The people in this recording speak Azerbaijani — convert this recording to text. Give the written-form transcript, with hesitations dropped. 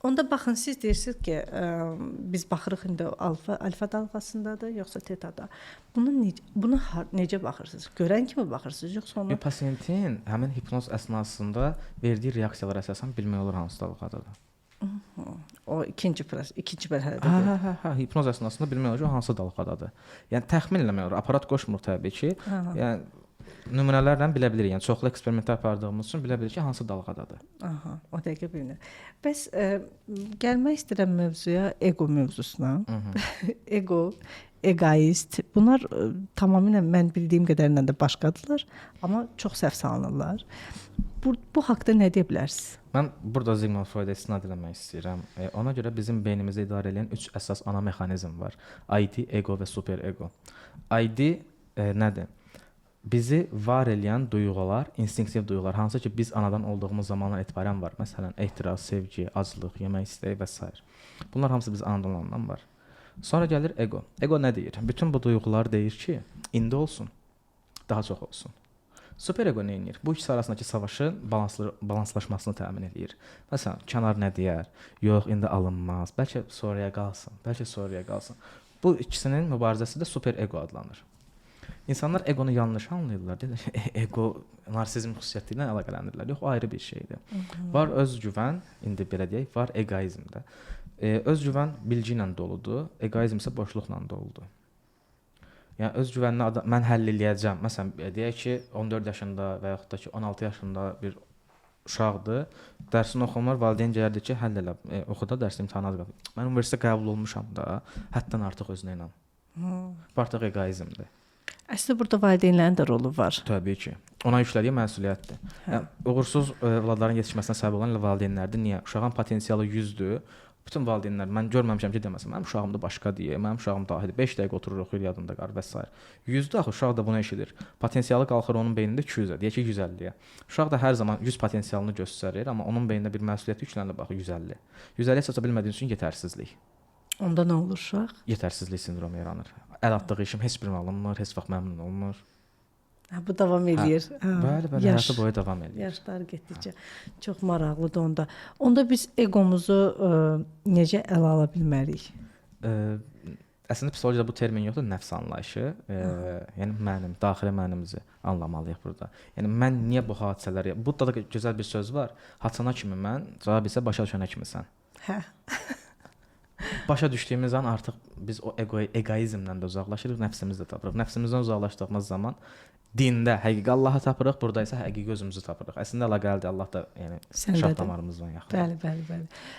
Onda baxın, siz deyirsiniz ki, biz baxırıq indi alfa dalğasındadır, yoxsa tetada. Buna necə baxırsınız? Görən kimi baxırsınız, yoxsa onu Pasiyentin həmin hipnoz əsnasında verdiyi reaksiyalara əsasən bilmək olur hansı dalğadadır. o ikinci mərhələdə. Hə, hipnoz əsnasında bilmək olur ki, hansı dalğadadır. Yəni təxmin eləmək olur. Aparat qoşmur təbii ki. Yəni nümunələrlə bilə bilirik. Yəni çoxlu eksperimentlər apardığımız üçün bilə bilirik ki, hansı dalğadadır. Aha, o dəqiqə bilinir. Bəs gəlmək istəyirəm mövzuya, ego mövzusuna. Ego, egoist. Bunlar tamamilə mən bildiyim qədərilə də başqadırlar, amma çox səhv salınırlar. Bu haqqda nə deyə bilərsiniz? Mən burada Sigmund Freuda istinad eləmək istəyirəm. Ona görə bizim beynimizi idarə edən 3 əsas ana mexanizm var. ID, ego və superego. ID nədir? Bizi var eləyən duyğular, instinktiv duyğular, hansı ki biz anadan olduğumuz zamandan etibarən var. Məsələn, ehtiras, sevgi, aclıq, yemək istəyi və s. Bunlar hamısı biz anadan olandan var. Sonra gəlir ego. Ego nə deyir? Bütün bu duyğular deyir ki, indi olsun, daha çox olsun. Superego nə edir? Bu ikisi arasındakı savaşın balanslaşmasını təmin edir. Məsələn, kənar nə deyər? Yox, indi alınmaz. Bəlkə sonraya qalsın. Bu ikisinin mübarizəsi də superego adlanır. İnsanlar egonu yanlış anlayırlar. Ego narsizm xüsusiyyəti ilə əlaqələndirirlər. Yox, o ayrı bir şeydir. Var özgüvən, indi belə deyək, var egoizm də. Özgüvən bilgi ilə doludur, egoizm isə boşluqla doludur. Yəni özgüvənli mən həll eləyəcəm. Məsələn, deyək ki, 14 yaşında və yaxud da ki 16 yaşında bir uşaqdır. Dərsini oxumur, valideyn gəlirdi ki, həll elə, oxu da dərs imtahanı az qalıb. Mən universitetə qəbul olmuşam da, həddən artıq özünə inan. Bu artıq egoizmdir. Əslində burada valideynlərin də rolu var. Təbii ki. Ona yüklədiyi məsuliyyətdir. Yəni, uğursuz övladların yetişməsinə səbəb olan valideynlərdir. Niyə? Uşağın potensialı 100-dür. Bütün valideynlər mən görməmişəm ki, deməsin, mənim uşağım da başqadır, mənim uşağım dahidir. 5 dəqiqə oturur, oxuyur, yadında qalır və s. 100-də axı uşaq da bunu eşidir. Potensialı qalxır onun beynində 200-ə, deyək ki 150-yə. Uşaq da hər zaman 100 potensialını göstərir, amma onun beynində bir məsuliyyət yüklənir baxı 150. 150-yə çata bilmədiyi üçün yetərsizlik. Onda nə olur uşaq? Yetərsizlik sindromu yaranır. Əl atdığı işim heç bir alınmır, heç vaxt məmnun olmur. Bu davam eləyir. Bəli, həyatı boyu davam eləyir. Yaşlar getdikcə çox maraqlıdır onda. Onda biz egomuzu necə ələ ala bilmərik? Əslində psixologiyada bu termin yoxdur, nəfs anlayışı. Yəni mənim, daxili mənimizi anlamalıyıq burada. Yəni mən niyə bu hadisələri, burada da gözəl bir söz var. Haçana kimi mən, cavab isə başa düşənə kimi sən. Hə. Başa düşdüyümüz an artıq biz o egoizmdən də uzaqlaşırıq, nəfsimizi də tapırıq. Nəfsimizdən uzaqlaşdığımız zaman dində həqiqi Allahı tapırıq, burada isə həqiqi özümüzü tapırıq. Əslində əlaqəlidir, Allah da yəni şah damarımızla yaxın. Bəli.